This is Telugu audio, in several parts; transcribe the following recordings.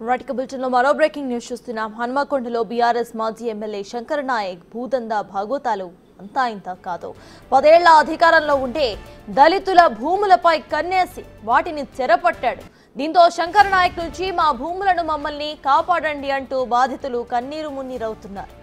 రైట్ బులెటిన్ లో మరో బ్రేకింగ్ న్యూస్ చూస్తున్నాం. హన్మకొండలో బీఆర్ఎస్ మాజీ ఎమ్మెల్యే శంకర్ నాయక్ భూదందా భాగోతాలు అంతా ఇంత కాదు. 10 ఏళ్ల అధికారంలో ఉంటే దళితుల భూములపై కన్నేసి వాటిని చెరపట్టాడు. దీంతో శంకర్ నాయక్ నుంచి మా భూములను మమ్మల్ని కాపాడండి అంటూ బాధితులు కన్నీరు మున్నీరవుతున్నారు.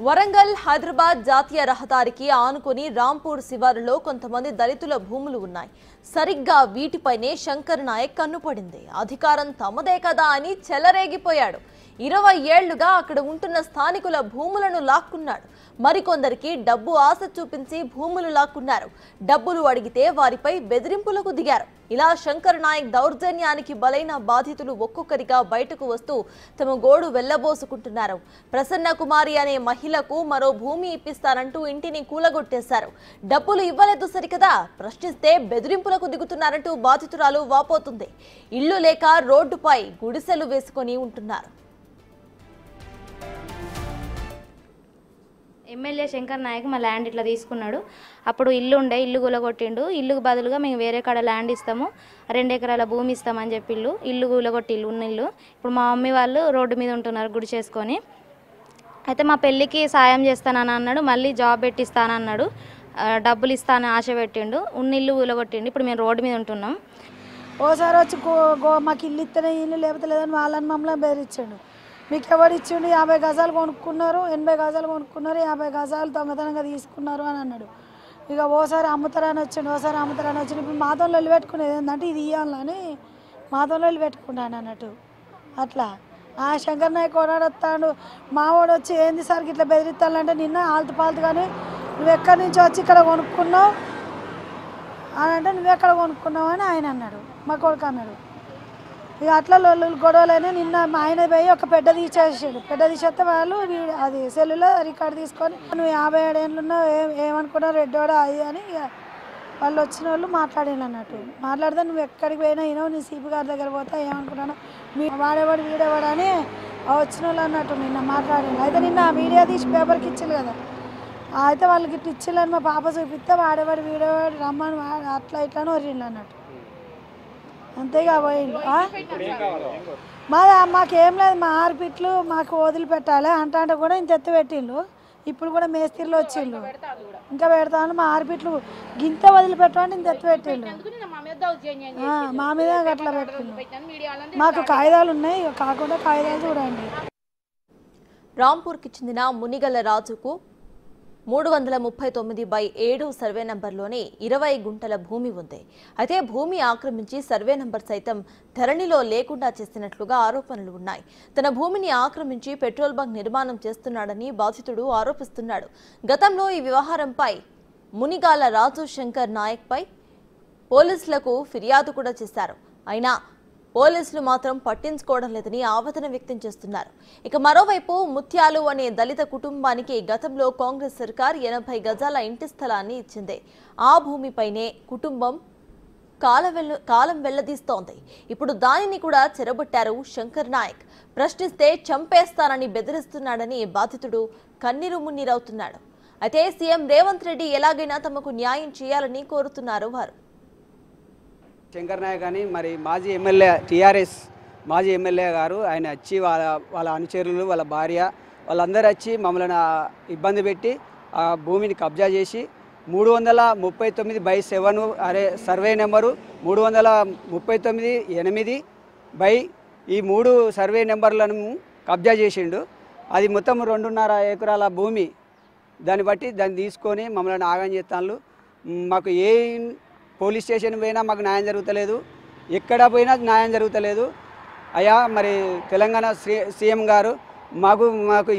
వరంగల్ హైదరాబాద్ జాతీయ రహదారికి ఆనుకుని రాంపూర్ శివారులో కొంతమంది దళితుల భూములు ఉన్నాయి. సరిగ్గా వీటిపైనే శంకర్ నాయక్ కన్నుపడింది. అధికారం తమదే కదా అని చెలరేగిపోయాడు. 20 ఏళ్లుగా అక్కడ ఉంటున్న స్థానికుల భూములను లాక్కున్నాడు. మరికొందరికి డబ్బు ఆశ చూపించి భూములు లాక్కున్నారు. డబ్బులు అడిగితే వారిపై బెదిరింపులకు దిగారు. ఇలా శంకర్ నాయక్ దౌర్జన్యానికి బలైన బాధితులు ఒక్కొక్కరిగా బయటకు వస్తూ తమ గోడు వెళ్లబోసుకుంటున్నారు. ప్రసన్న కుమారి అనే మహిళకు మరో భూమి ఇప్పిస్తానంటూ ఇంటిని కూలగొట్టేశారు. డబ్బులు ఇవ్వలేదు సరికదా, ప్రశ్నిస్తే బెదిరింపులకు దిగుతున్నారంటూ బాధితురాలు వాపోతుంది. ఇళ్లు లేక రోడ్డుపై గుడిసెలు వేసుకొని ఉంటున్నారు. ఎమ్మెల్యే శంకర్ నాయక్ మా ల్యాండ్ ఇట్లా తీసుకున్నాడు. అప్పుడు ఇల్లు ఉండే, ఇల్లు కూలగొట్టిండు. ఇల్లుకు బదులుగా మేము వేరే కాడ ల్యాండ్ ఇస్తాము, 2 ఎకరాల భూమి ఇస్తామని చెప్పి ఇల్లు కూలగొట్టి ఉన్న ఇల్లు. ఇప్పుడు మా మమ్మీ వాళ్ళు రోడ్డు మీద ఉంటున్నారు గుడి చేసుకొని. అయితే మా పెళ్ళికి సాయం చేస్తానని అన్నాడు, మళ్ళీ జాబ్ పెట్టిస్తానన్నాడు, డబ్బులు ఇస్తానని ఆశ పెట్టిండు. ఉన్న ఇల్లు కూలగొట్టిండు. ఇప్పుడు మేము రోడ్డు మీద ఉంటున్నాం. ఓసారి వచ్చి మాకు ఇల్లు ఇస్తేనే ఇల్లు లేకపోతే లేదని వాళ్ళని మమ్మల్ని బెదిరించాడు. మీకు ఎవరు ఇచ్చిండు, 50 గజాలు కొనుక్కున్నారు, 80 గజాలు కొనుక్కున్నారు, 50 గజాలు దొంగతనంగా తీసుకున్నారు అని అన్నాడు. ఇక ఓసారి అమ్ముతారని వచ్చిండు, ఓసారి అమ్ముతారని వచ్చిండు. ఇప్పుడు మాతో వెళ్ళి పెట్టుకునేది ఏంటంటే ఇది ఇవ్వాలని మాతో వెళ్ళి పెట్టుకుంటాను అన్నట్టు. అట్లా ఆ శంకర్ నాయక్ కొనాడొస్తాడు. మావాడు వచ్చి ఏంది సార్ ఇట్లా బెదిరిస్తానంటే నిన్న ఆల్తు పాల్తు కానీ నువ్వు ఎక్కడి నుంచి వచ్చి ఇక్కడ కొనుక్కున్నావు అని అంటే నువ్వెక్కడ కొనుక్కున్నావు అని ఆయన అన్నాడు, మా కొడుకు అన్నాడు. ఇక అట్లా గొడవలైనా నిన్న మా ఆయన పోయి ఒక పెద్ద తీసేసాడు. పెద్ద తీసేస్తే వాళ్ళు అది సెల్లులో రికార్డు తీసుకొని నువ్వు 57 ఏళ్ళు ఉన్నావు ఏమనుకున్నావు రెడ్డోడా అది అని వాళ్ళు వచ్చిన వాళ్ళు మాట్లాడాను అన్నట్టు. మాట్లాడితే నువ్వు ఎక్కడికి పోయినా అయినావు, నీ సీపీ గారి దగ్గర పోతా ఏమనుకున్నాను వాడేవాడు వీడేవాడు అని వచ్చిన వాళ్ళు అన్నట్టు నిన్న మాట్లాడాను. అయితే నిన్న వీడియో తీసి పేపర్కి ఇచ్చారు కదా, అయితే వాళ్ళకి ఇట్లా ఇచ్చిల్లని మా పాప చూపిస్తే వాడేవాడు వీడేవాడు రమ్మని అట్లా ఇట్లానే వరిండు అన్నట్టు. అంతేగా పోయిండు. మాకేం లేదు, మా ఆర్పిట్లు మాకు వదిలిపెట్టాలి అంటే కూడా ఇంత ఎత్తు పెట్టిండు. ఇప్పుడు కూడా మేస్త్రీలు వచ్చిండు, ఇంకా పెడతాను. మా ఆర్పిట్లు గింత వదిలిపెట్టమంటే ఇంత ఎత్తు పెట్టిండు, మా మీద అట్లా పెట్టిండు. మాకు కాగితాలు ఉన్నాయి, కాకుండా కాగితాలు చూడండి. రాంపూర్కి చెందిన మునిగల రాజుకు 339/7 సర్వే నంబర్లోని 20 గుంటల భూమి ఉంది. అయితే భూమి ఆక్రమించి సర్వే నంబర్ సైతం ధరణిలో లేకుండా చేసినట్లుగా ఆరోపణలు ఉన్నాయి. తన భూమిని ఆక్రమించి పెట్రోల్ బంక్ నిర్మాణం చేస్తున్నాడని బాధితుడు ఆరోపిస్తున్నాడు. గతంలో ఈ వ్యవహారంపై మునిగాల రాజు శంకర్ నాయక్ పై పోలీసులకు ఫిర్యాదు కూడా చేశారు. అయినా పోలీసులు మాత్రం పట్టించుకోవడం లేదని ఆవేదన వ్యక్తం చేస్తున్నారు. ఇక మరోవైపు ముత్యాలు అనే దళిత కుటుంబానికి గతంలో కాంగ్రెస్ సర్కార్ 80 గజాల ఇంటి స్థలాన్ని ఇచ్చింది. ఆ భూమిపైనే కుటుంబం కాలం వెళ్లదీస్తోంది. ఇప్పుడు దానిని కూడా చెరబట్టారు శంకర్ నాయక్. ప్రశ్నిస్తే చంపేస్తానని బెదిరిస్తున్నాడని బాధితుడు కన్నీరు మున్నీరవుతున్నాడు. అయితే సీఎం రేవంత్ రెడ్డి ఎలాగైనా తమకు న్యాయం చేయాలని కోరుతున్నారు వారు. శంకర్ నాయక్ అని మరి మాజీ ఎమ్మెల్యే టీఆర్ఎస్ మాజీ ఎమ్మెల్యే గారు ఆయన వచ్చి వాళ్ళ అనుచరులు వాళ్ళ భార్య వాళ్ళందరూ వచ్చి మమ్మల్ని ఇబ్బంది పెట్టి ఆ భూమిని కబ్జా చేసి 339/7 సర్వే నెంబరు 339/8 ఈ 3 సర్వే నెంబర్లను కబ్జా చేసిండు. అది మొత్తం 2.5 ఎకరాల భూమి. దాన్ని తీసుకొని మమ్మల్ని ఆగం చేస్తాను. మాకు ఏ పోలీస్ స్టేషన్ పోయినా మాకు న్యాయం జరుగుతలేదు, ఎక్కడ పోయినా న్యాయం జరుగుతలేదు. అయ్యా మరి తెలంగాణ సీఎం గారు మాకు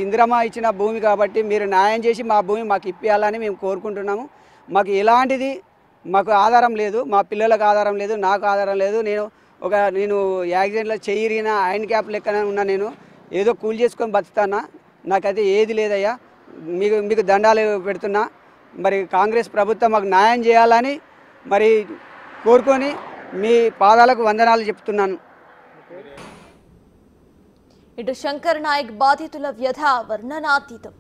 ఇందిరమ్మ ఇచ్చిన భూమి కాబట్టి మీరు న్యాయం చేసి మా భూమి మాకు ఇప్పించాలని మేము కోరుకుంటున్నాము. మాకు ఎలాంటిది మాకు ఆధారం లేదు, మా పిల్లలకు ఆధారం లేదు, నాకు ఆధారం లేదు. నేను యాక్సిడెంట్లో చెయ్యిరిన హ్యాండ్ క్యాప్ లెక్కన ఉన్నా, నేను ఏదో కూలి చేసుకొని బతుకుతానా, నాకైతే ఏది లేదయ్యా. మీకు దండాలు పెడుతున్నా. మరి కాంగ్రెస్ ప్రభుత్వం మాకు న్యాయం చేయాలని మరి కోరుకొని మీ పాదాలకు వందనాలు చెప్తున్నాను. ఇటు శంకర్ నాయక్ బాధితుల వ్యధ వర్ణనాతీతం.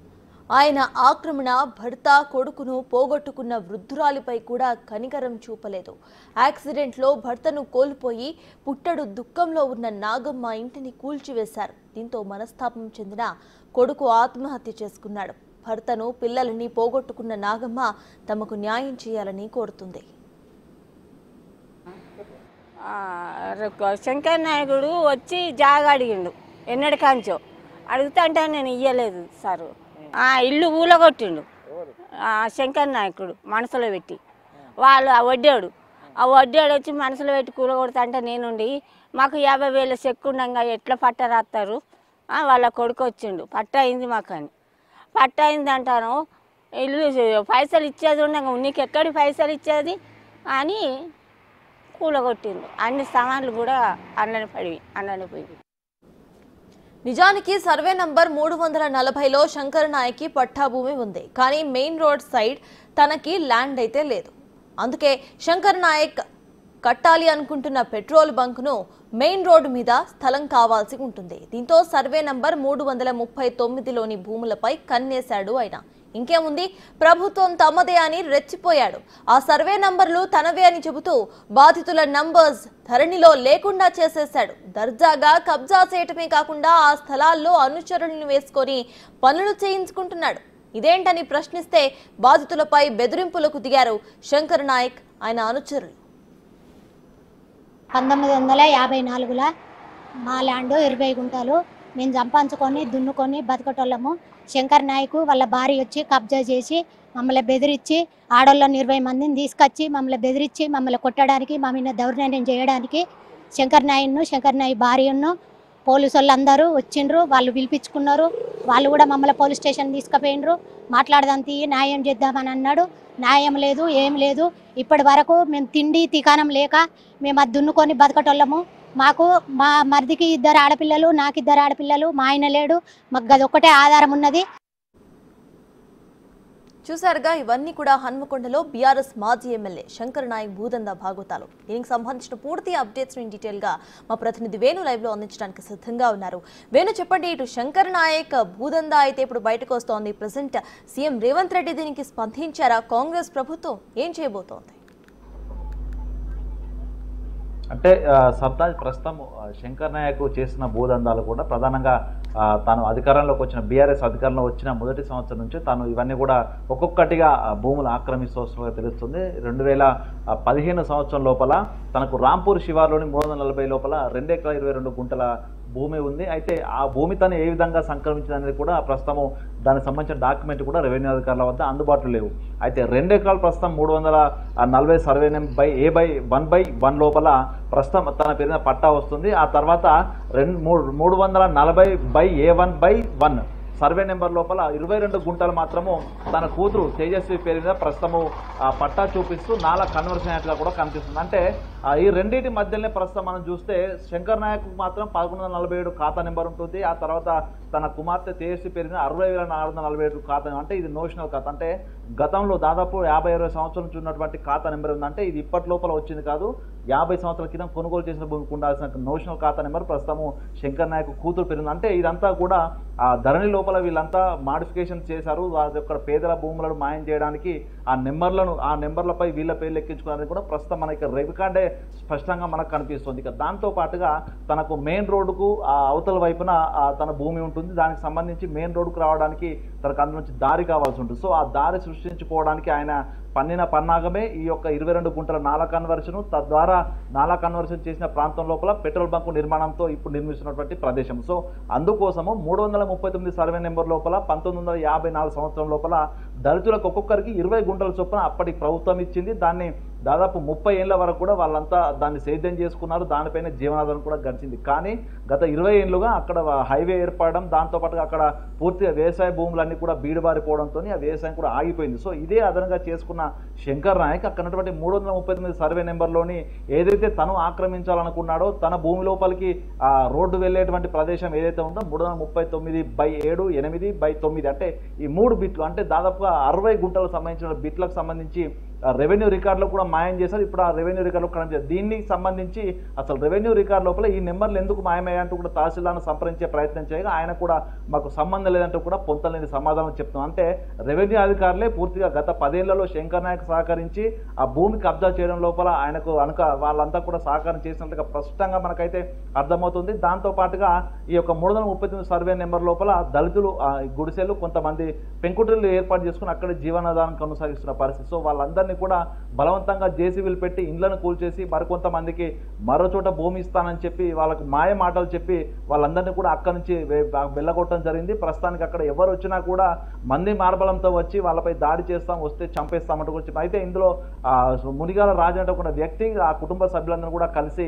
ఆయన ఆక్రమణ భర్త కొడుకును పోగొట్టుకున్న వృద్ధురాలిపై కూడా కనికరం చూపలేదు. యాక్సిడెంట్లో భర్తను కోల్పోయి పుట్టడు దుఃఖంలో ఉన్న నాగమ్మ ఇంటిని కూల్చివేశారు. దీంతో మనస్తాపం చెందిన కొడుకు ఆత్మహత్య చేసుకున్నాడు. భర్తను పిల్లలని పోగొట్టుకున్న నాగమ్మ తమకు న్యాయం చేయాలని కోరుతుంది. శంకర్ నాయకుడు వచ్చి జాగా అడిగిండు, ఎన్నడికాంచో అడిగితే అంటే నేను ఇయ్యలేదు సారు. ఇల్లు ఊలగొట్టిండు శంకర్ నాయకుడు మనసులో పెట్టి. వాళ్ళు ఆ వడ్డాడు వచ్చి మనసులో పెట్టి కూలగొడతా అంటే నేనుండి మాకు 50,000 చెక్కు ఉండగా ఎట్లా పట్ట రాస్తారు, వాళ్ళ కొడుకు వచ్చిండు పట్ట అయింది మాకు అని. పట్ట అయింది అంటాను, ఇల్లు పైసలు ఇచ్చేది ఉండగా నీకు ఎక్కడి పైసలు ఇచ్చేది అని కూలగొట్టిండు. అన్ని సామాన్లు కూడా అన్ననే పోయి. నిజానికి సర్వే నంబర్ 340లో శంకర్ నాయక్కి పట్టా భూమి ఉంది. కానీ మెయిన్ రోడ్ సైడ్ తనకి ల్యాండ్ అయితే లేదు. అందుకే శంకర్ నాయక్ కట్టాలి అనుకుంటున్న పెట్రోల్ బంక్ను మెయిన్ రోడ్డు మీద స్థలం కావాల్సి ఉంటుంది. దీంతో సర్వే నంబర్ 339లోని భూములపై కన్నేశాడు ఆయన. ఇంకేముంది, ప్రభుత్వం తమదే అని రెచ్చిపోయాడు. ఆ సర్వే నంబర్లు తనవే అని చెబుతూ బాధితుల నంబర్స్ ధరణిలో లేకుండా చేసేశాడు. దర్జాగా కబ్జా చేయటమే కాకుండా ఆ స్థలాల్లో అనుచరులను వేసుకొని పనులు చేయించుకుంటున్నాడు. ఇదేంటని ప్రశ్నిస్తే బాధితులపై బెదిరింపులకు దిగారు శంకర్ నాయక్ ఆయన అనుచరులు. 1954లో మా ల్యాండ్ 20 గుంటలు మేము సంపాదించుకొని దున్నుకొని బతకటోళ్ళము. శంకర్ నాయకు వాళ్ళ భార్య వచ్చి కబ్జా చేసి మమ్మల్ని బెదిరించి ఆడోళ్ళని 20 మందిని తీసుకొచ్చి మమ్మల్ని బెదిరించి మమ్మల్ని కొట్టడానికి మా మీద దౌర్జన్యం చేయడానికి శంకర్ నాయక్ భార్యను పోలీసు వాళ్ళు అందరూ వచ్చిండ్రు. వాళ్ళు పిలిపించుకున్నారు. వాళ్ళు కూడా మమ్మల్ని పోలీస్ స్టేషన్ తీసుకుపోయినరు. మాట్లాడదాంతి న్యాయం చేద్దామని అన్నాడు. న్యాయం లేదు, ఏం లేదు. ఇప్పటి వరకు మేము తిండి తికానం లేక మేము అది దున్నుకొని బతకటోళ్ళము. మాకు మా మరిదికి 2 ఆడపిల్లలు, నాకు 2 ఆడపిల్లలు, మా ఆయన లేడు. మాకు అది ఒక్కటే ఆధారం ఉన్నది. చూసారుగా, ఇవన్నీ కూడా హన్మకొండలో బీఆర్ఎస్ మాజీ ఎమ్మెల్యే శంకర్ నాయక్ భూదందా భాగోతాలు. దీనికి సంబంధించిన పూర్తి అప్డేట్స్ ని డీటెయిల్ గా మా ప్రతినిధి వేణు లైవ్ లో అందించడానికి సిద్ధంగా ఉన్నారు. వేణు, చెప్పండి, ఇటు శంకర్ నాయక్ భూదందా అయితే ఇప్పుడు బయటకు వస్తోంది. ప్రెసెంట్ సీఎం రేవంత్ రెడ్డి దీనికి స్పందించారా? కాంగ్రెస్ ప్రభుత్వం ఏం చేయబోతోంది? అంటే సర్తాజ్ ప్రస్తుతం శంకర్ నాయక్ చేసిన భూదందాలు కూడా ప్రధానంగా తాను అధికారంలోకి వచ్చిన బీఆర్ఎస్ అధికారంలో వచ్చిన మొదటి సంవత్సరం నుంచి తాను ఇవన్నీ కూడా ఒక్కొక్కటిగా భూములు ఆక్రమిస్తూ తెలుస్తుంది. 2015 సంవత్సరం లోపల తనకు రాంపూర్ శివార్లోని 340 లోపల 2 ఎకరాల 22 గుంటల భూమి ఉంది. అయితే ఆ భూమి తను ఏ విధంగా సంక్రమించింది అనేది కూడా ప్రస్తుతం దానికి సంబంధించిన డాక్యుమెంట్ కూడా రెవెన్యూ అధికారుల వద్ద అందుబాటులో లేవు. అయితే 2 ఎకరాలు ప్రస్తుతం 340 సర్వే నెంబర్ బై A/1/1 లోపల ప్రస్తుతం తన పేరున పట్టా వస్తుంది. ఆ తర్వాత 340/A1/1 సర్వే నెంబర్ లోపల 22 గుంటలు మాత్రము తన కూతురు తేజస్వి పేరు మీద ప్రస్తుతము పట్టా చూపిస్తూ నాలా కన్వర్షన్ అయినట్టుగా కూడా కనిపిస్తుంది. అంటే ఈ రెండింటి మధ్యలోనే ప్రస్తుతం మనం చూస్తే శంకర్ నాయక్ మాత్రం 1147 ఖాతా నెంబర్ ఉంటుంది. ఆ తర్వాత తన కుమార్తె తేజస్వి పేరు మీద 60,447 ఖాతా. అంటే ఇది నోషనల్ ఖాతా. అంటే గతంలో దాదాపు 50-20 సంవత్సరాల నుంచి ఉన్నటువంటి ఖాతా నెంబర్ ఉంది. అంటే ఇది ఇప్పటి లోపల వచ్చింది కాదు. 50 సంవత్సరాల క్రితం కొనుగోలు చేసిన భూమికి ఉండాల్సిన నోషనల్ ఖాతా నెంబర్ ప్రస్తుతము శంకర్ నాయక్ కూతురు పేరు. అంటే ఇదంతా కూడా ఆ ధరణి లోపల వీళ్ళంతా మాడిఫికేషన్ చేశారు. వారి యొక్క పేదల భూములను మాయం చేయడానికి ఆ నెంబర్లపై వీళ్ళ పేర్లు ఎక్కించుకోవడానికి కూడా ప్రస్తుతం మనకి రికార్డే స్పష్టంగా మనకు కనిపిస్తుంది. ఇక దాంతో పాటుగా తనకు మెయిన్ రోడ్డుకు అవతల వైపున తన భూమి ఉంటుంది. దానికి సంబంధించి మెయిన్ రోడ్డుకు రావడానికి తనకు అందు నుంచి దారి కావాల్సి ఉంటుంది. సో ఆ దారి సృష్టించుకోవడానికి ఆయన పన్నిన పన్నాగమే ఈ యొక్క 22 గుంటల నాలా కన్వర్షన్. తద్వారా నాలా కన్వర్షన్ చేసిన ప్రాంతం లోపల పెట్రోల్ బంకు నిర్మాణంతో ఇప్పుడు నిర్మిస్తున్నటువంటి ప్రదేశం. సో అందుకోసము 339 సర్వే నెంబర్ లోపల 1954 సంవత్సరం లోపల దళితులకు ఒక్కొక్కరికి 20 గుంటల చొప్పున అప్పటి ప్రభుత్వం ఇచ్చింది. దాన్ని దాదాపు 30 ఏళ్ల వరకు కూడా వాళ్ళంతా దాన్ని సేద్యం చేసుకున్నారు. దానిపైన జీవనాధారం కూడా గడిచింది. కానీ గత 20 ఏళ్లుగా అక్కడ హైవే ఏర్పడడం, దాంతోపాటుగా అక్కడ పూర్తిగా వ్యవసాయ భూములన్నీ కూడా బీడుబారిపోవడంతో ఆ వ్యవసాయం కూడా ఆగిపోయింది. సో ఇదే అదనంగా చేసుకున్న శంకర్ నాయక్ అక్కడ 339 సర్వే నెంబర్లోని ఏదైతే తను ఆక్రమించాలనుకున్నాడో తన భూమి లోపలికి రోడ్డు వెళ్ళేటువంటి ప్రదేశం ఏదైతే ఉందో 339/7, 8/9 అంటే ఈ 3 బిట్లు, అంటే దాదాపుగా 60 గుంటలకు సంబంధించిన బిట్లకు సంబంధించి రెవెన్యూ రికార్డులో కూడా మాయం చేశారు. ఇప్పుడు ఆ రెవెన్యూ రికార్డులో కనిపించారు. దీనికి సంబంధించి అసలు రెవెన్యూ రికార్డు లోపల ఈ నెంబర్లు ఎందుకు మాయమయ్యాయంటూ కూడా తహసీల్దార్ను సంప్రదించే ప్రయత్నం చేయగా ఆయన కూడా మాకు సంబంధం లేదంటూ కూడా పొంతలేని సమాధానం చెప్తున్నాం. అంటే రెవెన్యూ అధికారులే పూర్తిగా గత 10 ఏళ్లలో శంకర్ నాయక్ సహకరించి ఆ భూమి కబ్జా చేయడం లోపల ఆయనకు వాళ్ళంతా కూడా సహకారం చేసినట్టుగా స్పష్టంగా మనకైతే అర్థమవుతుంది. దాంతో పాటుగా ఈ యొక్క 339 సర్వే నెంబర్ లోపల దళితులు గుడిసెలు కొంతమంది పెంకుటిల్లు ఏర్పాటు చేసుకుని అక్కడే జీవనాధారం కొనసాగిస్తున్న పరిస్థితి. సో వాళ్ళందరినీ కూడా బలవంతంగా జేసీబీలు పెట్టి ఇండ్లను కూల్చేసి మరికొంతమందికి మరో చోట భూమి ఇస్తానని చెప్పి వాళ్ళకు మాయ మాటలు చెప్పి వాళ్ళందరినీ కూడా అక్కడి నుంచి వెళ్ళగొట్టడం జరిగింది. ప్రస్తుతానికి అక్కడ ఎవరు వచ్చినా కూడా మంది మార్బలంతో వచ్చి వాళ్ళపై దాడి చేస్తాం, వస్తే చంపేస్తామంటూ కూడా. అయితే ఇందులో మునిగాల రాజు అంటే ఒక వ్యక్తి ఆ కుటుంబ సభ్యులందరూ కూడా కలిసి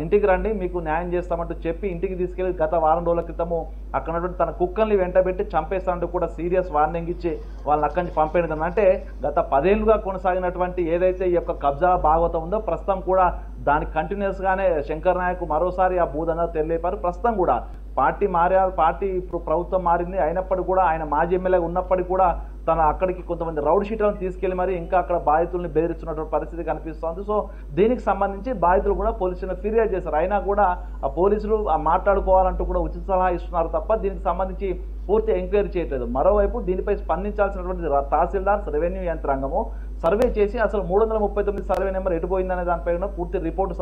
ఇంటికి రండి మీకు న్యాయం చేస్తామంటూ చెప్పి ఇంటికి తీసుకెళ్లి గత వారం రోజుల క్రితము అక్కడ ఉన్నటువంటి తన కుక్కల్ని వెంటబెట్టి చంపేస్తామంటూ కూడా సీరియస్ వార్నింగ్ ఇచ్చి వాళ్ళని అక్కడి నుంచి పంపేయడం. అంటే గత 10 ఏళ్లుగా కొనసాగినటువంటి ఏదైతే ఈ యొక్క కబ్జా భాగవతం ఉందో ప్రస్తుతం కూడా దానికి కంటిన్యూస్ గానే శంకర్ నాయక్ మరోసారి ఆ భూదందా తెలియపారు. ప్రస్తుతం కూడా పార్టీ ఇప్పుడు ప్రభుత్వం మారింది అయినప్పటికీ కూడా ఆయన మాజీ ఎమ్మెల్యే ఉన్నప్పటికీ కూడా తన అక్కడికి కొంతమంది రౌడ్ షీట్లను తీసుకెళ్లి మరి ఇంకా అక్కడ బాధితుల్ని బెదిరిస్తున్నటువంటి పరిస్థితి కనిపిస్తోంది. సో దీనికి సంబంధించి బాధితులు కూడా పోలీసులను ఫిర్యాదు చేశారు. అయినా కూడా ఆ పోలీసులు మాట్లాడుకోవాలంటూ కూడా ఉచిత సలహా ఇస్తున్నారు తప్ప దీనికి సంబంధించి పూర్తి ఎంక్వైరీ చేయట్లేదు. మరోవైపు దీనిపై స్పందించాల్సినటువంటి తహసీల్దార్స్ రెవెన్యూ యంత్రాంగము సర్వే చేసి అసలు 339 సర్వే నెంబర్ ఎటుపోయిందనే దానిపై పూర్తి రిపోర్టు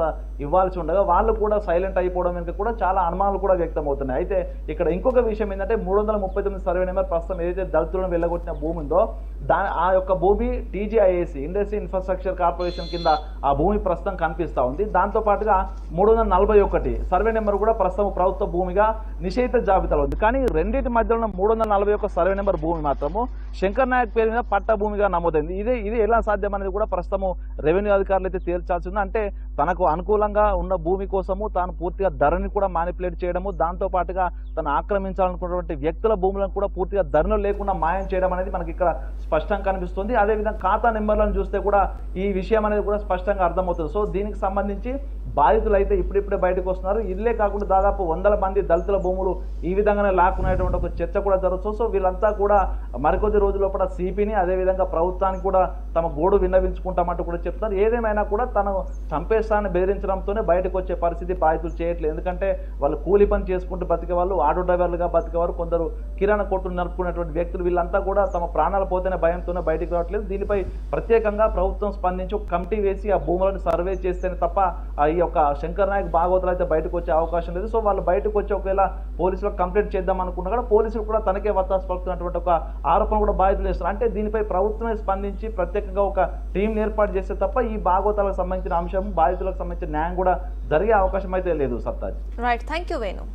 ఇవ్వాల్సి ఉండగా వాళ్ళు కూడా సైలెంట్ అయిపోవడం వెనుక కూడా చాలా అనుమానాలు కూడా వ్యక్తమవుతున్నాయి. అయితే ఇక్కడ ఇంకొక విషయం ఏంటంటే 339 సర్వే నెంబర్ ప్రస్తుతం ఏదైతే దళితులను వెళ్ళగొట్టిన భూమి ఉందో ఆ యొక్క భూమి టీజీఐఏసీ ఇండస్ట్రీ ఇన్ఫ్రాస్ట్రక్చర్ కార్పొరేషన్ కింద ఆ భూమి ప్రస్తుతం కనిపిస్తూ ఉంది. దాంతో పాటుగా 341 సర్వే నెంబర్ కూడా ప్రస్తుతం ప్రభుత్వ భూమిగా నిషేధిత జాబితాలో ఉంది. కానీ రెండింటి మధ్యలో 341 సర్వే నెంబర్ భూమి మాత్రము శంకర్ నాయక్ పేరు మీద పట్ట భూమిగా నమోదైంది. ఇది ఎలా సాధ్యం అనేది కూడా ప్రస్తుతము రెవెన్యూ అధికారులు అయితే తేల్చాల్సి ఉంది. అంటే తనకు అనుకూలంగా ఉన్న భూమి కోసము తాను పూర్తిగా ధరని కూడా మానిపులేట్ చేయడము, దాంతో పాటుగా తను ఆక్రమించాలనుకున్నటువంటి వ్యక్తుల భూములను కూడా పూర్తిగా ధరలు లేకుండా మాయం చేయడం అనేది మనకి ఇక్కడ స్పష్టంగా కనిపిస్తుంది. అదేవిధంగా ఖాతా నెంబర్లను చూస్తే కూడా ఈ విషయం అనేది కూడా స్పష్టంగా అర్థమవుతుంది. సో దీనికి సంబంధించి బాధితులు అయితే ఇప్పుడిప్పుడే బయటకు వస్తున్నారు. ఇల్లే కాకుండా దాదాపు 100 మంది దళితుల భూములు ఈ విధంగానే లాక్కునేటువంటి ఒక చర్చ కూడా జరుగుతుంది. సో వీళ్ళంతా కూడా మరికొద్ది రోజుల లోపల సిపిని అదేవిధంగా ప్రభుత్వానికి కూడా తమ గోడు విన్నవించుకుంటామంటూ కూడా చెప్తున్నారు. ఏదేమైనా కూడా తను చంపేస్తానని బెదిరించడంతోనే బయటకు వచ్చే పరిస్థితి బాధితులు చేయట్లేదు. ఎందుకంటే వాళ్ళు కూలి పని చేసుకుంటూ బతికే వాళ్ళు, ఆటో డ్రైవర్లుగా బతికేవారు, కొందరు కిరాణా కొట్టును నడుపుకునేటువంటి వ్యక్తులు వీళ్ళంతా కూడా తమ ప్రాణాలు పోతేనే భయంతోనే బయటకు రావట్లేదు. దీనిపై ప్రత్యేకంగా ప్రభుత్వం స్పందించి ఒక కమిటీ వేసి ఆ భూములను సర్వే చేస్తేనే తప్ప ఈ యొక్క శంకర్ నాయక్ భాగవతులు అయితే బయటకు వచ్చే అవకాశం లేదు. సో వాళ్ళు బయటకు వచ్చి ఒకవేళ పోలీసులకు కంప్లైంట్ చేద్దాం అనుకున్నా కూడా పోలీసులు కూడా తనకే వత్తాసు పలుకుతున్నటువంటి ఒక ఆరోపణ కూడా బాధితులు చేస్తున్నారు. అంటే దీనిపై ప్రభుత్వమే స్పందించి ప్రత్యేకంగా ఒక టీం ఏర్పాటు చేస్తే తప్ప ఈ భాగవతాలకు సంబంధించిన అంశం బాధితులకు సంబంధించిన న్యాయం కూడా జరిగే అవకాశం అయితే లేదు. సత్తాజ్. Right, thank you Venu.